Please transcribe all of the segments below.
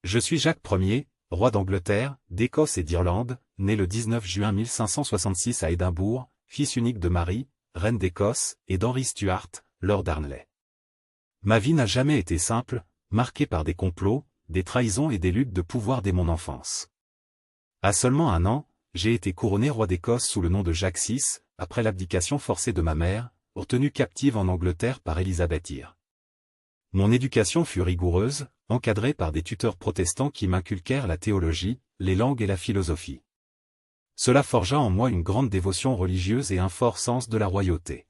Je suis Jacques Ier, roi d'Angleterre, d'Écosse et d'Irlande, né le 19 juin 1566 à Édimbourg, fils unique de Marie, reine d'Écosse, et d'Henry Stuart, lord Darnley. Ma vie n'a jamais été simple, marquée par des complots, des trahisons et des luttes de pouvoir dès mon enfance. À seulement 1 an, j'ai été couronné roi d'Écosse sous le nom de Jacques VI, après l'abdication forcée de ma mère, retenue captive en Angleterre par Élisabeth I. Mon éducation fut rigoureuse, encadrée par des tuteurs protestants qui m'inculquèrent la théologie, les langues et la philosophie. Cela forgea en moi une grande dévotion religieuse et un fort sens de la royauté.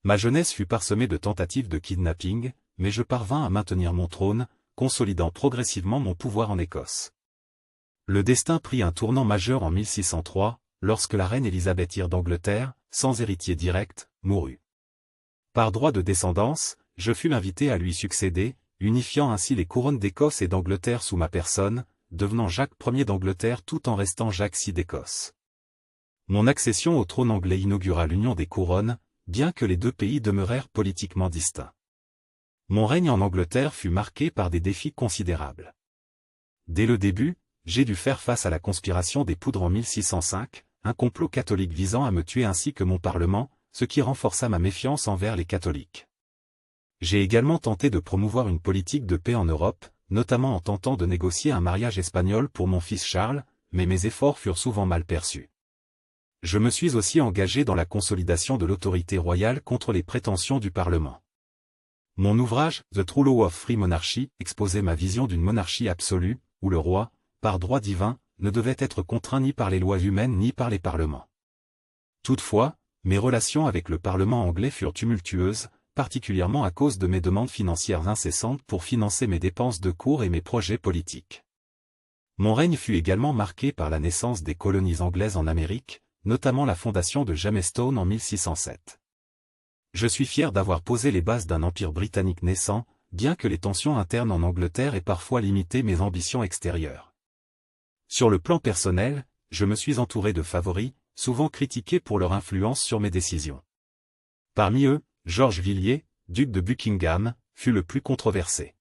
Ma jeunesse fut parsemée de tentatives de kidnapping, mais je parvins à maintenir mon trône, consolidant progressivement mon pouvoir en Écosse. Le destin prit un tournant majeur en 1603, lorsque la reine Élisabeth I d'Angleterre, sans héritier direct, mourut. Par droit de descendance, je fus invité à lui succéder, unifiant ainsi les couronnes d'Écosse et d'Angleterre sous ma personne, devenant Jacques Ier d'Angleterre tout en restant Jacques VI d'Écosse. Mon accession au trône anglais inaugura l'union des couronnes, bien que les deux pays demeurèrent politiquement distincts. Mon règne en Angleterre fut marqué par des défis considérables. Dès le début, j'ai dû faire face à la conspiration des Poudres en 1605, un complot catholique visant à me tuer ainsi que mon parlement, ce qui renforça ma méfiance envers les catholiques. J'ai également tenté de promouvoir une politique de paix en Europe, notamment en tentant de négocier un mariage espagnol pour mon fils Charles, mais mes efforts furent souvent mal perçus. Je me suis aussi engagé dans la consolidation de l'autorité royale contre les prétentions du Parlement. Mon ouvrage, The True Law of Free Monarchy, exposait ma vision d'une monarchie absolue, où le roi, par droit divin, ne devait être contraint ni par les lois humaines ni par les parlements. Toutefois, mes relations avec le Parlement anglais furent tumultueuses, particulièrement à cause de mes demandes financières incessantes pour financer mes dépenses de cour et mes projets politiques. Mon règne fut également marqué par la naissance des colonies anglaises en Amérique, notamment la fondation de Jamestown en 1607. Je suis fier d'avoir posé les bases d'un empire britannique naissant, bien que les tensions internes en Angleterre aient parfois limité mes ambitions extérieures. Sur le plan personnel, je me suis entouré de favoris, souvent critiqués pour leur influence sur mes décisions. Parmi eux, Georges Villiers, duc de Buckingham, fut le plus controversé.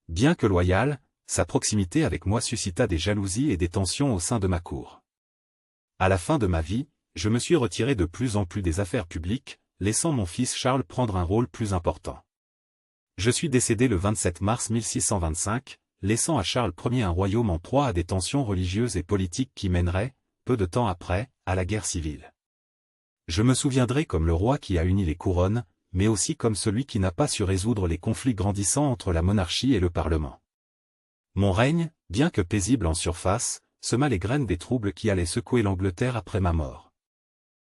Bien que loyal, sa proximité avec moi suscita des jalousies et des tensions au sein de ma cour. À la fin de ma vie, je me suis retiré de plus en plus des affaires publiques, laissant mon fils Charles prendre un rôle plus important. Je suis décédé le 27 mars 1625, laissant à Charles Ier un royaume en proie à des tensions religieuses et politiques qui mèneraient, peu de temps après, à la guerre civile. Je me souviendrai comme le roi qui a uni les couronnes, mais aussi comme celui qui n'a pas su résoudre les conflits grandissants entre la monarchie et le Parlement. Mon règne, bien que paisible en surface, sema les graines des troubles qui allaient secouer l'Angleterre après ma mort.